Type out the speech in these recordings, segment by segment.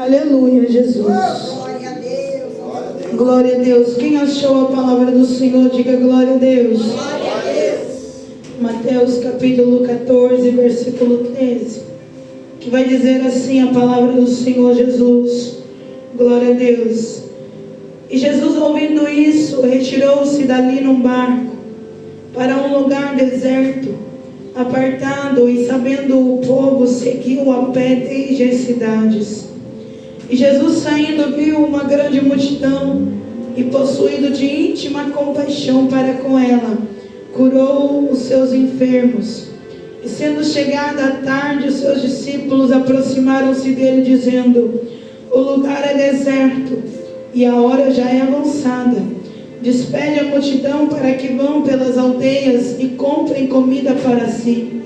Aleluia, Jesus. Glória a Deus. Glória a Deus. Quem achou a palavra do Senhor, diga glória a Deus. Glória a Deus. Mateus capítulo 14, versículo 13. Que vai dizer assim a palavra do Senhor Jesus. Glória a Deus. E Jesus, ouvindo isso, retirou-se dali num barco para um lugar deserto, apartado, e sabendo o povo, seguiu a pé desde as cidades. E Jesus, saindo, viu uma grande multidão, e possuído de íntima compaixão para com ela, curou os seus enfermos. E sendo chegada a tarde, os seus discípulos aproximaram-se dele, dizendo: o lugar é deserto, e a hora já é avançada. Despede a multidão para que vão pelas aldeias e comprem comida para si.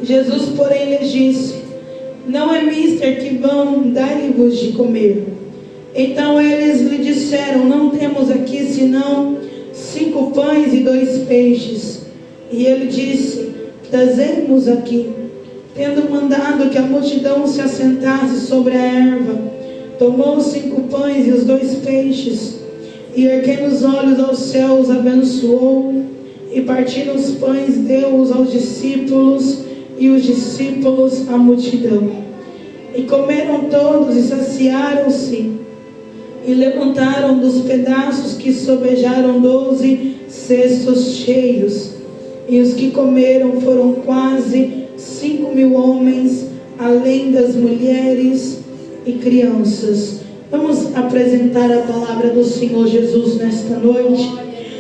Jesus, porém, lhes disse: não é mister que vão, dai-vos de comer. Então eles lhe disseram: não temos aqui senão 5 pães e 2 peixes. E ele disse: trazemos aqui. Tendo mandado que a multidão se assentasse sobre a erva, tomou os 5 pães e os 2 peixes, e erguendo os olhos aos céus, abençoou, e partindo os pães, deu-os aos discípulos, e os discípulos à multidão. E comeram todos e saciaram-se, e levantaram dos pedaços que sobejaram 12 cestos cheios. E os que comeram foram quase 5.000 homens, além das mulheres e crianças. Vamos apresentar a palavra do Senhor Jesus nesta noite.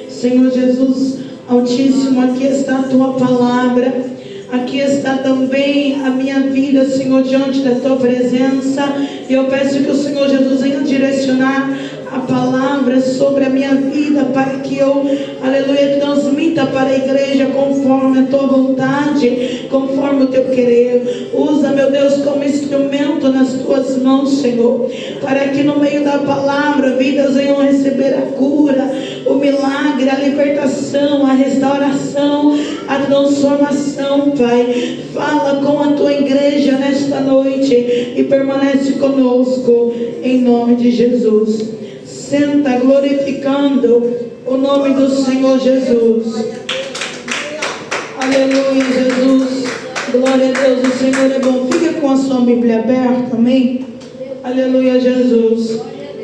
Senhor Jesus Altíssimo, aqui está a tua palavra. Aqui está também a minha vida, Senhor, diante da tua presença. E eu peço que o Senhor Jesus venha direcionar a palavra sobre a minha vida, para que eu, aleluia, transmita para a igreja conforme a tua vontade, conforme o teu querer. Usa, meu Deus, como instrumento nas tuas mãos, Senhor, para que no meio da palavra vidas venham receber a cura, o milagre, a libertação, a restauração, a transformação, Pai. Fala com a tua igreja nesta noite e permanece conosco, em nome de Jesus. Senta glorificando o nome do Senhor Jesus. Aleluia, Jesus. Glória a Deus, o Senhor é bom. Fica com a sua Bíblia aberta, amém? Aleluia, Jesus.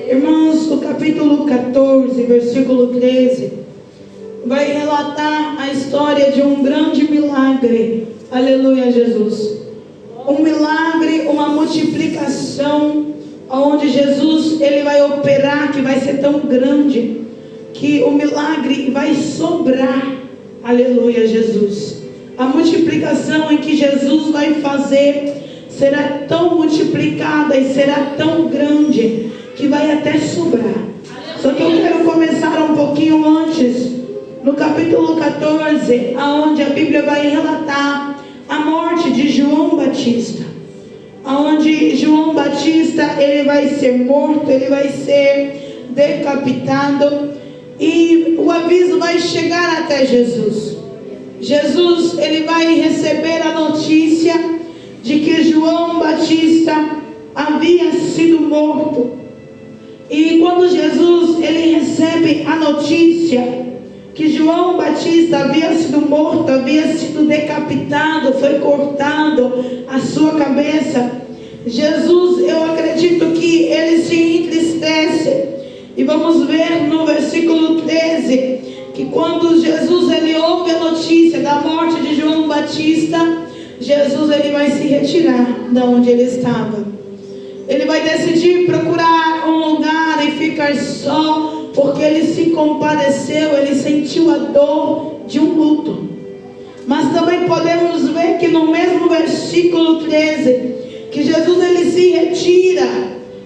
Irmãos, o capítulo 14, versículo 13, vai relatar a história de um grande milagre. Aleluia, Jesus. Um milagre, uma multiplicação, onde Jesus, ele vai operar, que vai ser tão grande, que o milagre vai sobrar. Aleluia, Jesus. A multiplicação em que Jesus vai fazer será tão multiplicada e será tão grande, que vai até sobrar. Só que eu quero começar um pouquinho antes, no capítulo 14, aonde a Bíblia vai relatar a morte de João Batista. Onde João Batista, ele vai ser morto, ele vai ser decapitado, e o aviso vai chegar até Jesus. Jesus, ele vai receber a notícia de que João Batista havia sido morto. E quando Jesus, ele recebe a notícia que João Batista havia sido morto, havia sido decapitado, foi cortado a sua cabeça, Jesus, eu acredito que ele se entristece. E vamos ver no versículo 13, que quando Jesus, ele ouve a notícia da morte de João Batista, Jesus, ele vai se retirar da onde ele estava. Ele vai decidir procurar um lugar e ficar só, porque ele se compadeceu, ele sentiu a dor de um luto. Mas também podemos ver que no mesmo versículo 13, que Jesus, ele se retira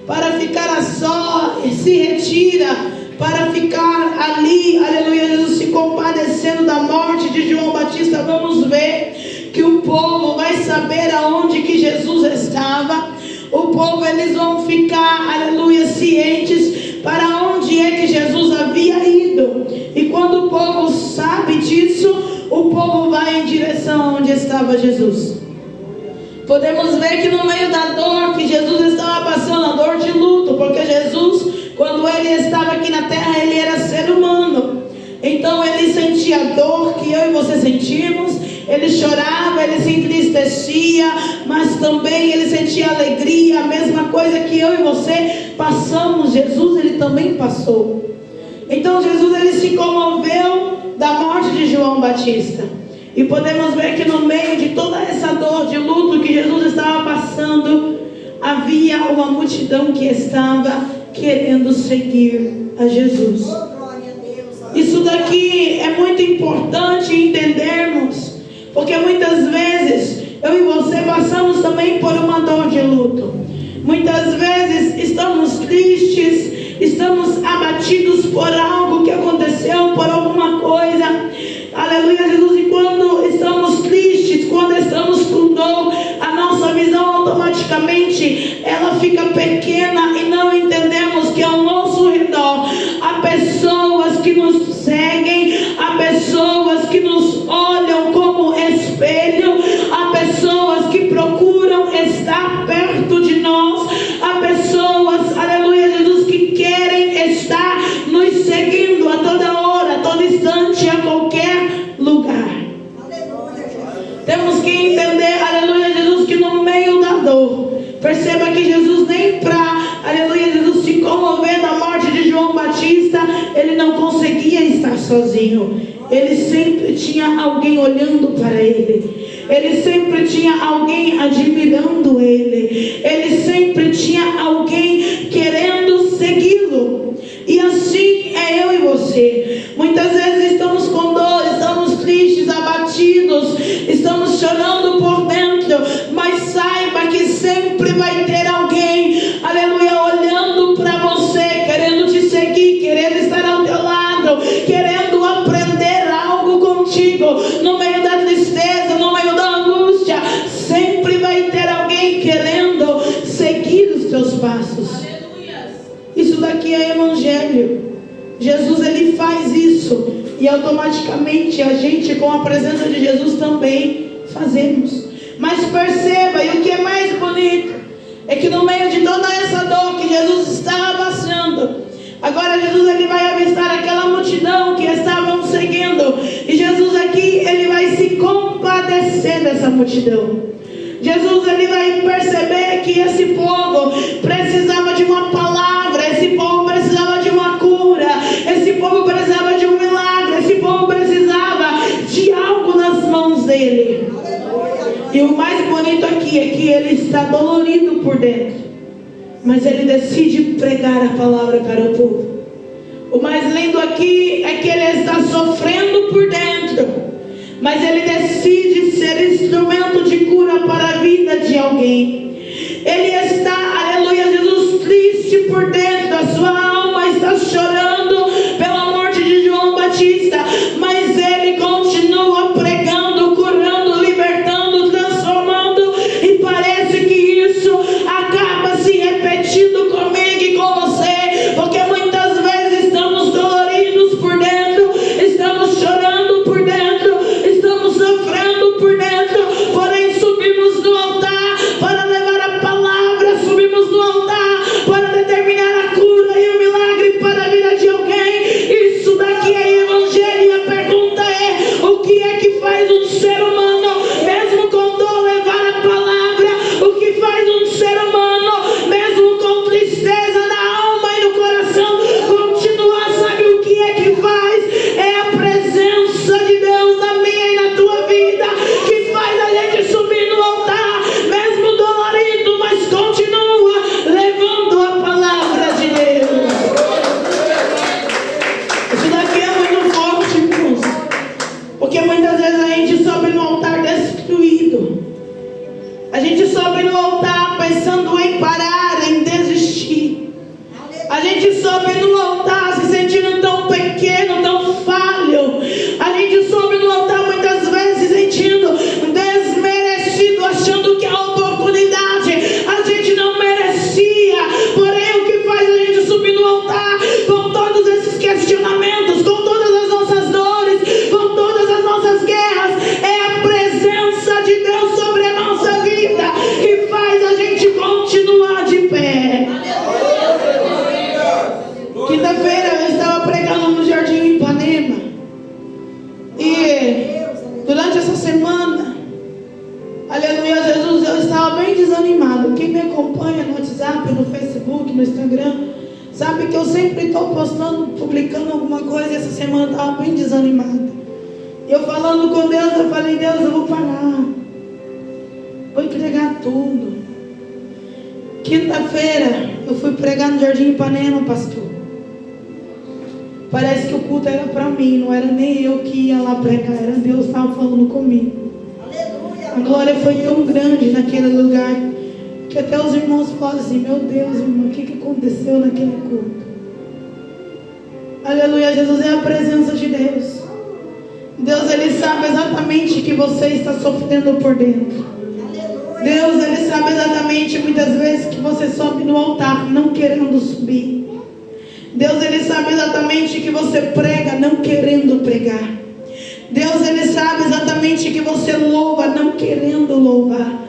para ficar a só, se retira para ficar ali, aleluia, Jesus, se compadecendo da morte de João Batista. Vamos ver que o povo vai saber aonde que Jesus estava. O povo, eles vão ficar, aleluia, cientes para onde é que Jesus havia ido. E quando o povo sabe disso, o povo vai em direção onde estava Jesus. Podemos ver que no meio da dor que Jesus estava passando, a estava aqui na terra, ele era ser humano. Então ele sentia a dor que eu e você sentimos, ele chorava, ele se entristecia, mas também ele sentia alegria, a mesma coisa que eu e você passamos. Jesus, ele também passou. Então Jesus, ele se comoveu da morte de João Batista. E podemos ver que no meio de toda essa dor de luto que Jesus estava passando, havia uma multidão que estava querendo seguir a Jesus. Isso daqui é muito importante entendermos, porque muitas vezes eu e você passamos também por uma dor de luto. Muitas vezes estamos tristes, estamos abatidos por algo que aconteceu, por alguma coisa. Aleluia, Jesus. E quando estamos tristes, quando estamos com dor, a nossa visão automaticamente ela fica pequena e não entendemos que ao nosso redor há pessoas que nos seguem, há pessoas que nos olham como espelho, há pessoas que procuram estar perto de nós, há pessoas, aleluia, Jesus, que querem estar nos seguindo a toda hora, a todo instante, a qualquer lugar. Temos que entender, aleluia, Jesus, que no meio da dor, perceba que Jesus nem para, aleluia, Jesus, se comover da morte de João Batista, ele não conseguia estar sozinho. Ele sempre tinha alguém olhando para ele. Ele sempre tinha alguém admirando ele. Ele sempre tinha alguém querendo segui-lo. E assim é eu e você. Muitas vezes estamos com dor, estamos tristes, abatidos, estamos chorando por dentro, mas saiba que sempre vai ter alguém, aleluia, olhando para você, querendo te seguir, querendo estar ao teu lado, querendo aprender algo contigo. No meio da tristeza, no meio da angústia, sempre vai ter alguém querendo seguir os teus passos. Isso daqui é evangelho. Jesus, ele faz isso, e automaticamente a gente, com a presença de Jesus, também fazemos. Mas perceba, e o que é mais bonito é que no meio de toda essa dor que Jesus estava passando, agora Jesus, ele vai avistar aquela multidão que estavam seguindo, e Jesus aqui, ele vai se compadecer dessa multidão. Jesus, ele vai perceber que esse povo precisava de uma palavra, esse povo precisava de uma cura, esse povo precisava de um milagre, esse povo precisava de algo nas mãos dele. E o mais bonito aqui é que ele está dolorido por dentro, mas ele decide pregar a palavra para o povo. O mais lindo aqui é que ele está sofrendo por dentro, mas ele decide ser instrumento de cura para a vida de alguém. Ele está, aleluia, Jesus, triste por dentro, a sua alma está chorando pela morte de João Batista, mas ele continua pregando, curando, libertando, transformando, e parece que isso acaba se repetindo comigo e com você, porque muitas vezes estamos doloridos por dentro, estamos chorando por dentro, estamos sofrendo por dentro, porém subimos no altar para levar a palavra, subimos no altar para determinar a cura e o milagre para a vida de alguém. Isso daqui é evangelho, e a pergunta é: o que é que faz um ser humano, mesmo com dor, levar a palavra? O que faz um ser humano, mesmo com tristeza na alma e no coração, continuar? Sabe o que é que faz? É a presença de Deus na minha e na tua vida, que faz a gente subir no altar, mesmo dolorido, mas continua levando a palavra de Deus. Isso daqui é muito forte, irmãos, porque muitas vezes a gente sobe no altar destruído, a gente sobe no altar pensando em parar, em desistir. no Facebook, no Instagram. Sabe que eu sempre estou postando, publicando alguma coisa. E essa semana eu estava bem desanimada. Eu falando com Deus, eu falei, Deus, eu vou parar. Vou entregar tudo. Quinta-feira, eu fui pregar no Jardim Ipanema, pastor. Parece que o culto era para mim, não era nem eu que ia lá pregar, era Deus que estava falando comigo. A glória foi tão grande naquele lugar, que até os irmãos falam assim, meu Deus, irmão, o que aconteceu naquele culto? Aleluia, Jesus é a presença de Deus. Deus, Ele sabe exatamente o que você está sofrendo por dentro. Deus, Ele sabe exatamente muitas vezes que você sobe no altar não querendo subir. Deus, Ele sabe exatamente que você prega não querendo pregar. Deus, Ele sabe exatamente que você louva não querendo louvar.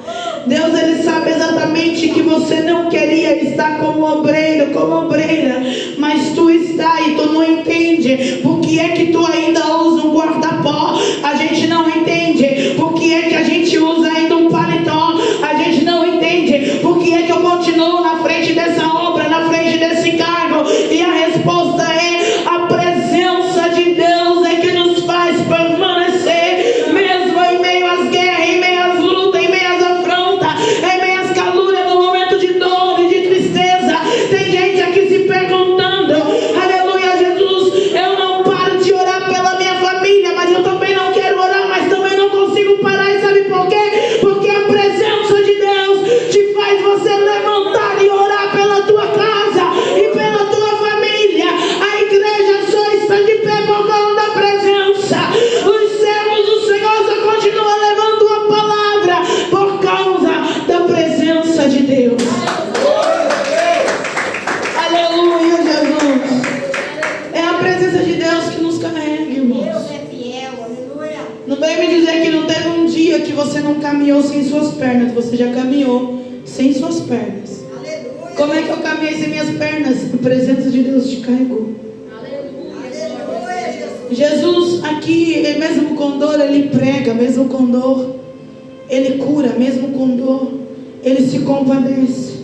Deus, Ele sabe exatamente que você não queria estar como obreiro, como obreira, mas tu está e tu não entende por que é que tu ainda usa um guarda-pó. A gente não entende por que é que a gente usa ainda um paletó. A gente não entende por que é que eu continuo na frente dessa obra, na frente desse cargo. E a resposta é: a presença de Deus é que nos faz permanecer, mesmo em meio às guerras, em meio às lutas, em meio às afrontas, em meio às calúrias, no momento de dor e de tristeza. Tem gente aqui se perguntando, aleluia, Jesus, eu não paro de orar pela minha família, mas eu também não quero orar, mas também não consigo parar. E sabe por quê? Porque a presença de Deus te faz você levantar e orar pela tua casa e pela tua família. A igreja só está de pé por causa da presença. Os servos do Senhor só continuam levando a palavra por causa da presença de Deus. Aleluia, Jesus. É a presença de Deus que nos carrega, irmãos. Deus é fiel, aleluia. Não vem me dizer que não teve um dia que você não caminhou sem suas pernas. Você já caminhou sem suas pernas. Aleluia. Como é que eu caminhei sem minhas pernas? A presença de Deus te carregou. Aleluia, Jesus. Jesus aqui, mesmo com dor, Ele prega. Mesmo com dor, Ele cura. Mesmo com dor, Ele se compadece.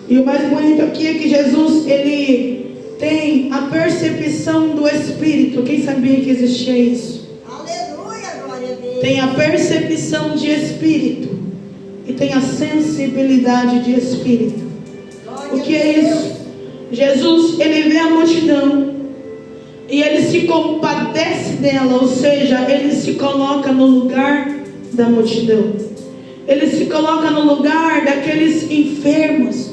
E o mais bonito aqui é que Jesus, Ele tem a percepção do Espírito. Quem sabia que existia isso? Aleluia, glória a Deus. Tem a percepção de Espírito e tem a sensibilidade de Espírito. O que é isso? Jesus, Ele vê a multidão e Ele se compadece dela, ou seja, Ele se coloca no lugar da multidão. Ele se coloca no lugar daqueles enfermos.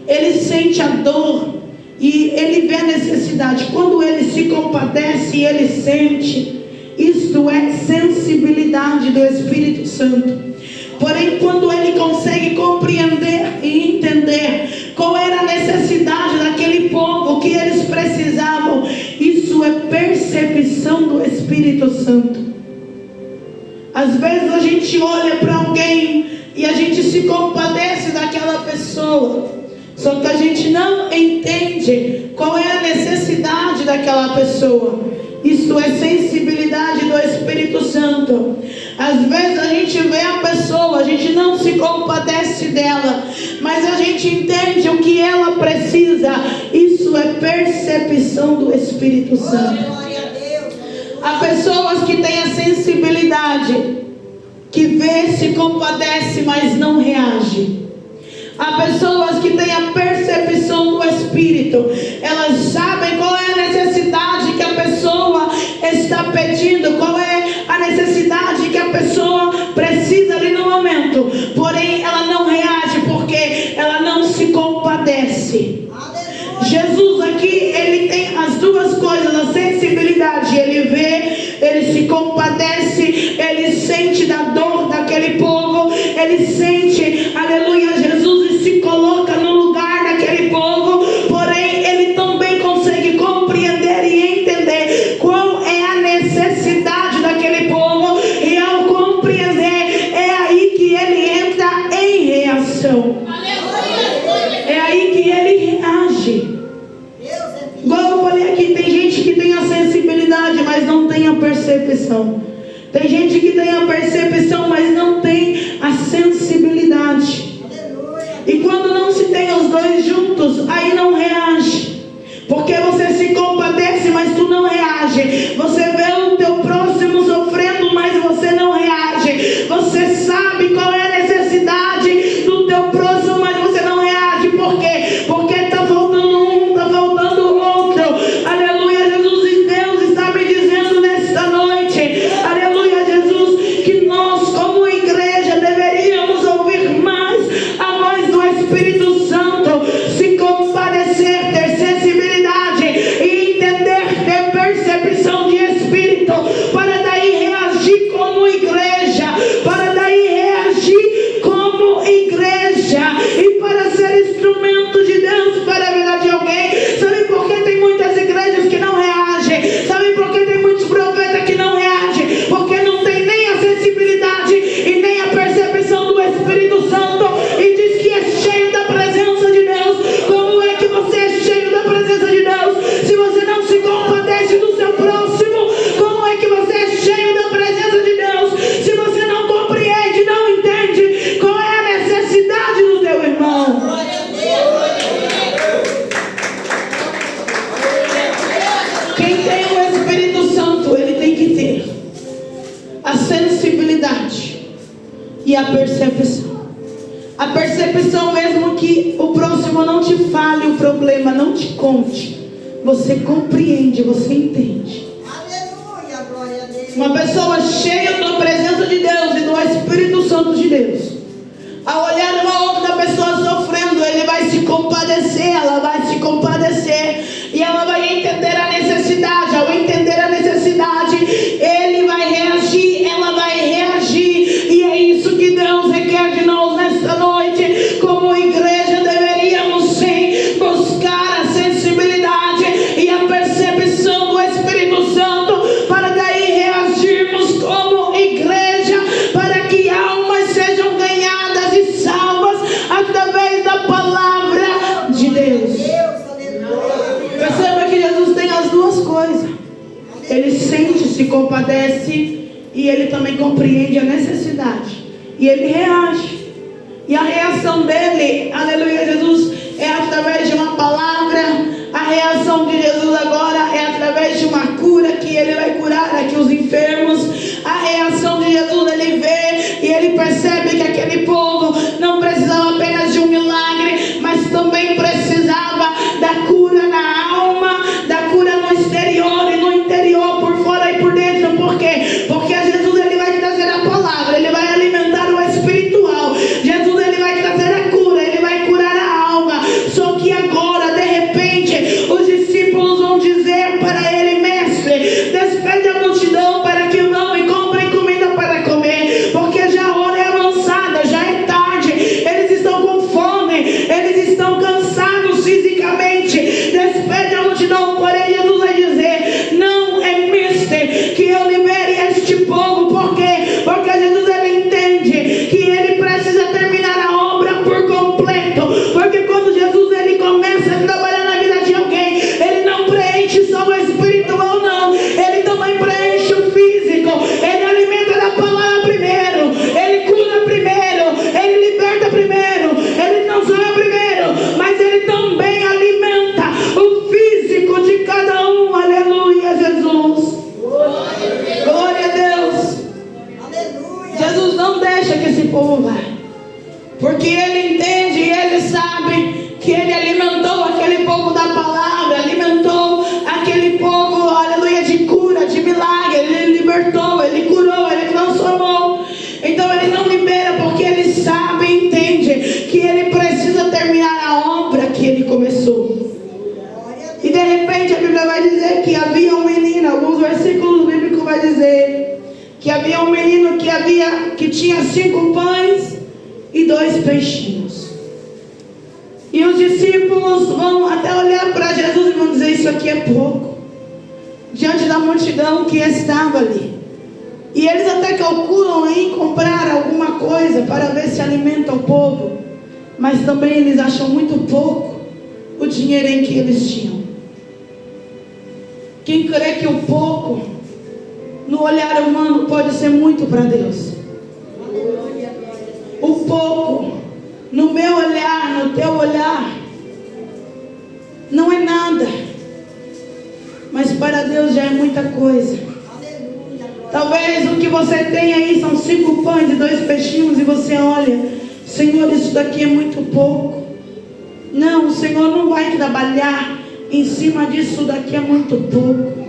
Ele sente a dor e Ele vê a necessidade. Quando Ele se compadece e Ele sente, isto é sensibilidade do Espírito Santo. Porém, quando Ele consegue compreender e entender qual era a necessidade daquele povo, o que eles precisavam, isso é percepção do Espírito Santo. Às vezes a gente olha para alguém e a gente se compadece daquela pessoa, só que a gente não entende qual é a necessidade daquela pessoa. Isso é sensibilidade do Espírito Santo. Às vezes a gente vê a pessoa, a gente não se compadece dela, mas a gente entende o que ela precisa. Isso é percepção do Espírito Santo. Glória a Deus. Há pessoas que têm a sensibilidade, que vê, se compadece, mas não reage. Há pessoas que têm a percepção do Espírito. Elas sabem qual é a necessidade que a pessoa está pedindo, qual é a necessidade que a pessoa precisa ali no momento. Porém, ela não reage porque ela não se compadece. Aleluia. Jesus aqui, Ele tem as duas coisas, a sensibilidade. Ele vê, Ele se compadece, Ele sente da dor daquele povo, Ele sente, aleluia, Jesus, e se coloca no lugar daquele povo. Porém, Ele também consegue compreender e entender qual é a necessidade daquele povo. E ao compreender, é aí que Ele entra em reação. É aí que Ele reage. Deus é fiel. Igual eu falei aqui, tem gente que tem a sensibilidade, mas não tem a percepção. Tem gente que tem a percepção, mas não tem a sensibilidade. Aleluia. E quando não se tem os dois aí não reage. Porque você se compadece, mas tu não reage. Você vê o teu próximo sofrendo, mas você não reage. Você sabe qual é a necessidade do teu próximo, mas você não reage. Por quê? Porque está faltando um, está faltando o outro. Aleluia, Jesus. E Deus está me dizendo nesta noite, aleluia, Jesus, que nós como igreja deveríamos ouvir mais a voz do Espírito Santo, se compadecer, ter sensibilidade e entender, ter percepção de espírito, para daí reagir como igreja, para daí reagir como igreja e para ser instrumento de Deus para a vida de alguém. Sabe por que tem muitas igrejas que não reagem? Sabe por que tem muitos profetas que não reagem? Porque não tem nem a sensibilidade e nem a percepção do Espírito Santo, e diz que é cheio da presença de Deus. Como é que você é cheio da presença de Deus se você não se compadece do seu próximo? Como é que você é cheio da presença de Deus se você não compreende, não entende qual é a necessidade do teu irmão? Quem tem o Espírito Santo, ele tem que ter a sensibilidade e a percepção. A percepção, mesmo que o próximo não te fale o problema, não te conte, você compreende, você entende. Aleluia, glória a Deus. Uma pessoa cheia da presença de Deus e do Espírito Santo de Deus, ao olhar uma outra pessoa sofrendo, ele vai se compadecer, ela vai se compadecer, e ela vai entender a necessidade. Ao entender a necessidade, ele vai reagir, ela vai reagir, e é isso que Deus requer de nós nesta noite. Como igreja, deveríamos sim buscar a sensibilidade e a percepção do Espírito Santo, para daí reagirmos como igreja, para que almas sejam ganhadas e salvas através da palavra de Deus. Perceba que Jesus tem as duas coisas. Ele sente, se compadece, e ele também compreende a necessidade, e ele reage. E a reação dele, aleluia, Jesus, é através de uma palavra. A reação de Jesus agora é através de uma cura, que ele vai curar aqui os enfermos. A reação de Jesus, ele vê e ele percebe que aquele povo não precisava apenas de um milagre, mas também precisava da cura na alma, da cura no exterior e no interior, por fora e por dentro. Por quê? Porque Jesus, ele vai trazer a palavra, ele vai alimentar o espiritual. Jesus, ele vai trazer a cura, ele vai curar a alma. Só que agora, de repente, os discípulos vão dizer para ele: mestre, despede a multidão para que vão e comprem comida para comer, porque já a hora é avançada, já é tarde, eles estão com fome, eles estão cansados fisicamente. Despede a multidão. Porém Jesus vai dizer: não é mister que eu libere este povo. Por quê? Porque Jesus, ele entende que ele precisa terminar a obra por completo. Porque quando Jesus, ele começa a trabalhar na vida de alguém, ele não preenche só o espiritual, não, ele também preenche o físico. Ele alimenta da palavra primeiro, ele cura primeiro, ele liberta primeiro, ele transforma primeiro, mas ele também alimenta o físico de cada um. Aleluia, Jesus. Glória a Deus. Aleluia. Jesus não deixa que esse povo vá, porque ele entende e ele sabe que ele alimentou aquele povo da palavra, alimentou aquele povo, aleluia, de cura, de milagre. Ele libertou, ele curou, ele transformou. Então ele não libera, porque ele sabe e entende que ele precisa terminar a obra que ele começou. E de repente a Bíblia vai dizer que havia um menino, alguns versículos bíblicos vai dizer que havia um menino que tinha 5 pães e 2 peixinhos. E os discípulos vão até olhar para Jesus e vão dizer: isso aqui é pouco, diante da multidão que estava ali. E eles até calculam em comprar alguma coisa para ver se alimenta o povo, mas também eles acham muito pouco o dinheiro em que eles tinham. Quem crê que o pouco no olhar humano pode ser muito para Deus? O pouco no meu olhar, no teu olhar, não é nada, mas para Deus já é muita coisa. Aleluia, glória. Talvez o que você tem aí são 5 pães e 2 peixinhos e você olha, Senhor, isso daqui é muito pouco. Não, o Senhor não vai trabalhar em cima disso daqui é muito pouco.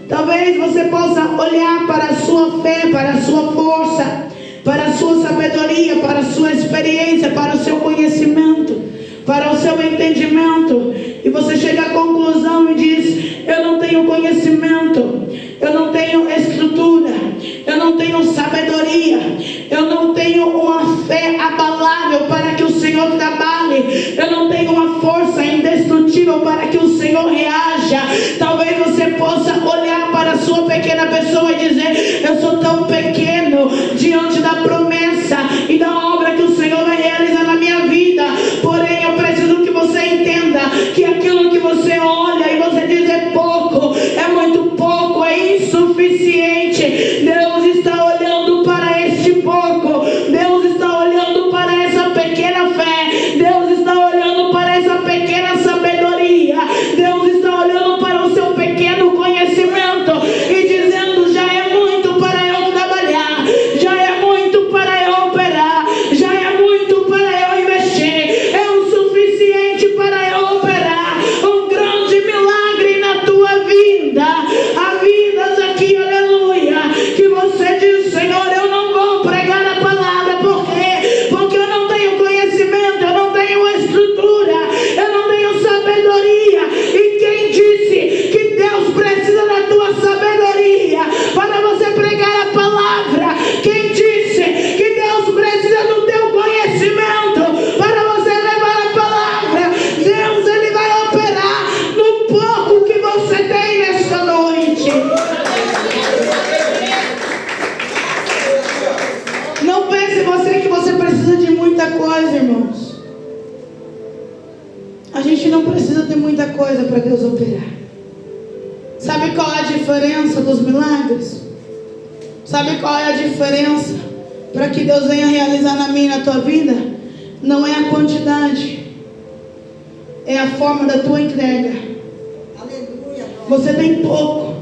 Talvez você possa olhar para a sua fé, para a sua força, para a sua sabedoria, para a sua experiência, para o seu conhecimento, para o seu entendimento, e você chega à conclusão e diz: eu não tenho conhecimento, eu não tenho estrutura, eu não tenho sabedoria, eu não tenho uma fé abalável para que o Senhor trabalhe, eu não tenho uma força indestrutível para que o Senhor reaja. Talvez você possa olhar para a sua pequena pessoa e dizer: eu sou tão pequeno diante da promessa e da obra que o Senhor vai realizar na minha vida. Porém, eu preciso que você entenda que aquilo que você olha e você diz é pouco, é muito pouco, é insuficiente. Deus está olhando para este pouco, Deus está olhando para essa pequena fé, Deus está olhando para essa pequena sabedoria, Deus está olhando para o seu pequeno conhecimento e dizendo: já é muito para eu trabalhar, já é muito para eu operar, já é muito para eu investir, é o suficiente para eu operar um grande milagre na tua vida. Há vidas aqui, aleluia, que você diz: Senhor, eu não vou pregar a palavra, porque eu não tenho conhecimento, eu não tenho estrutura, eu não tenho sabedoria. E quem disse que Deus precisa da tua sabedoria para você pregar a palavra? Quem disse que Deus precisa do teu conhecimento para você levar a palavra? Deus, Ele vai operar no pouco que você tem nesta noite. Não pense você que você precisa de muita coisa, irmãos. A gente não precisa ter muita coisa para Deus operar. Sabe qual é a diferença dos milagres? Sabe qual é a diferença para que Deus venha realizar na minha e na tua vida? Não é a quantidade, é a forma da tua entrega. Aleluia, glória. Você tem pouco,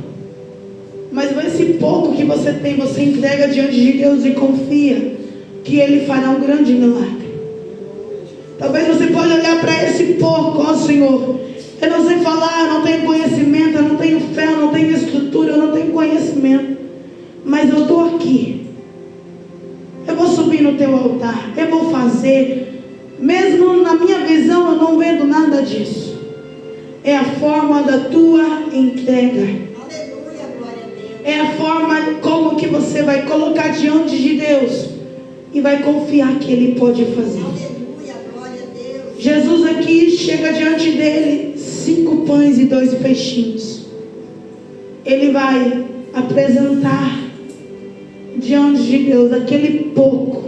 mas esse pouco que você tem, você entrega diante de Deus e confia que Ele fará um grande milagre. Talvez você pode olhar para esse pouco: ó Senhor, eu não sei falar, eu não tenho conhecimento, eu não tenho fé, eu não tenho estrutura, eu não tenho conhecimento, mas eu estou aqui, eu vou subir no teu altar, eu vou fazer, mesmo na minha visão eu não vendo nada disso. É a forma da tua entrega, Aleluia, glória a Deus. é a forma como que você vai colocar diante de Deus e vai confiar que Ele pode fazer. Aleluia, glória a Deus. Jesus aqui chega diante dele 5 pães e 2 peixinhos. Ele vai apresentar diante de Deus aquele pouco,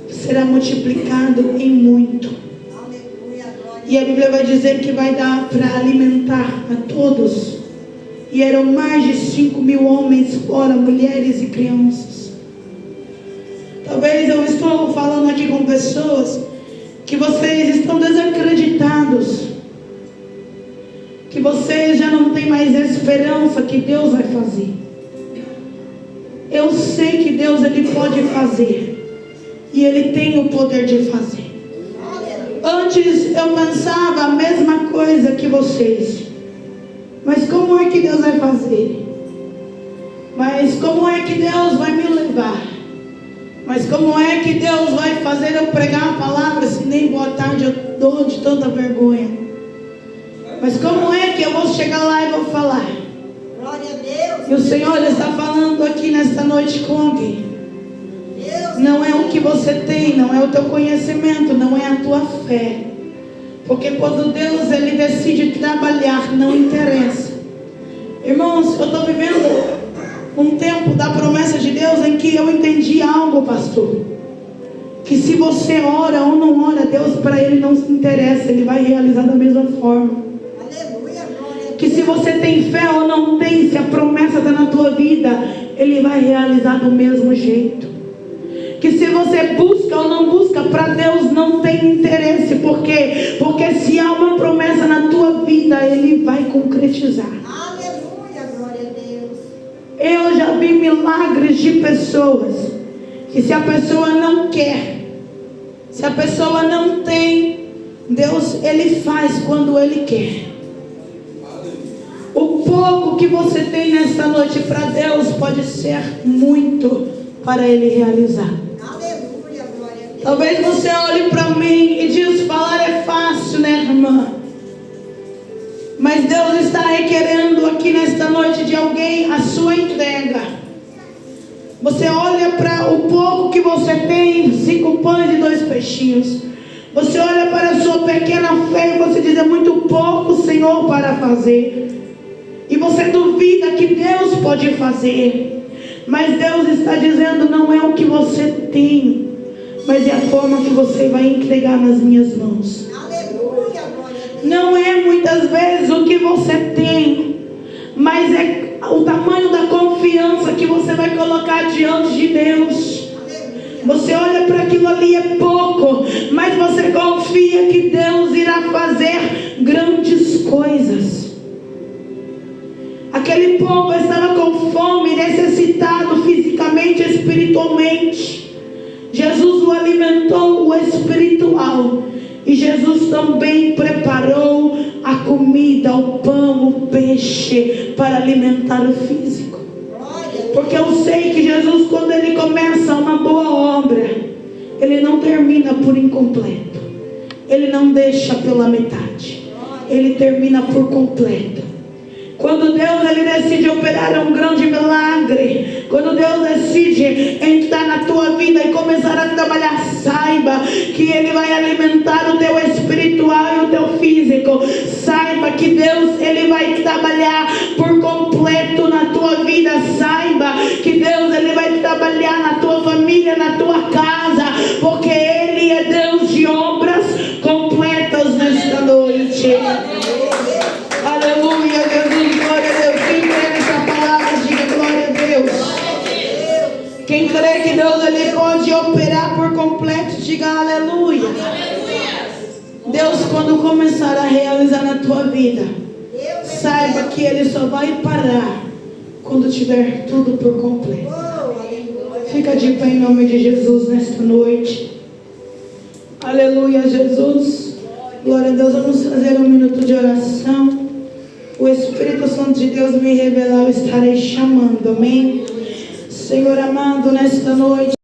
será multiplicado em muito. Aleluia, glória. E a Bíblia vai dizer que vai dar para alimentar a todos. E eram mais de 5.000 homens, fora mulheres e crianças. Talvez eu estou falando aqui com pessoas que vocês estão desacreditados, que vocês já não têm mais esperança que Deus vai fazer. Eu sei que Deus, Ele pode fazer, e Ele tem o poder de fazer. Antes eu pensava a mesma coisa que vocês, mas como é que Deus vai fazer? Mas como é que Deus vai me levar? Mas como é que Deus vai fazer eu pregar a palavra se nem boa tarde eu dou de tanta vergonha? Mas como é que eu vou chegar lá e vou falar? Glória a Deus. E o Senhor está falando aqui nesta noite com alguém. Deus. Não é o que você tem, não é o teu conhecimento, não é a tua fé. Porque quando Deus, Ele decide trabalhar, não interessa. Irmãos, eu estou vivendo um tempo da promessa de Deus em que eu entendi algo, pastor. Que se você ora ou não ora, Deus, para Ele não se interessa, Ele vai realizar da mesma forma. Aleluia, glória a Deus. Que se você tem fé ou não tem, se a promessa está na tua vida, Ele vai realizar do mesmo jeito. Que se você busca ou não busca, para Deus não tem interesse. Por quê? Porque se há vida Ele vai concretizar. Aleluia, glória a Deus. Eu já vi milagres de pessoas que, se a pessoa não quer, se a pessoa não tem, Deus Ele faz quando Ele quer. O pouco que você tem nesta noite para Deus pode ser muito para Ele realizar. Aleluia, glória a Deus. Talvez você olhe para mim e diz: falar é fácil, né, irmã? Mas Deus está requerendo aqui nesta noite de alguém a sua entrega. Você olha para o pouco que você tem, 5 pães e 2 peixinhos. Você olha para a sua pequena fé e você diz: é muito pouco, Senhor, para fazer. E você duvida que Deus pode fazer. Mas Deus está dizendo: não é o que você tem, mas é a forma que você vai entregar nas minhas mãos. Aleluia, glória a Deus. Não é muitas vezes o que você tem, mas é o tamanho da confiança que você vai colocar diante de Deus. Você olha para aquilo ali, é pouco, mas você confia que Deus irá fazer grandes coisas. Aquele povo estava com fome, necessitado fisicamente e espiritualmente. Jesus o alimentou, o espiritual. E Jesus também preparou a comida, o pão, o peixe, para alimentar o físico. Porque eu sei que Jesus, quando Ele começa uma boa obra, Ele não termina por incompleto. Ele não deixa pela metade. Ele termina por completo. Quando Deus Ele decide operar um grande milagre, quando Deus decide entrar na tua vida e começar a trabalhar, saiba que Ele vai alimentar o teu espiritual e o teu físico. Saiba que Deus Ele vai trabalhar por completo na tua vida. Saiba que Deus Ele vai trabalhar na tua família, na tua casa, porque Ele é Deus de obras completas nesta noite. Aleluia, Jesus, glória a Deus. Quem crê nessa palavra, diga glória a Deus. Quem crê que Deus Ele pode operar por completo, diga aleluia. Deus, quando começar a realizar na tua vida, saiba que Ele só vai parar quando tiver tudo por completo. Fica de pé em nome de Jesus nesta noite. Aleluia, Jesus. Glória a Deus. Vamos fazer um minuto de oração. O Espírito Santo de Deus me revelar, eu estarei chamando, amém? Senhor amado, nesta noite.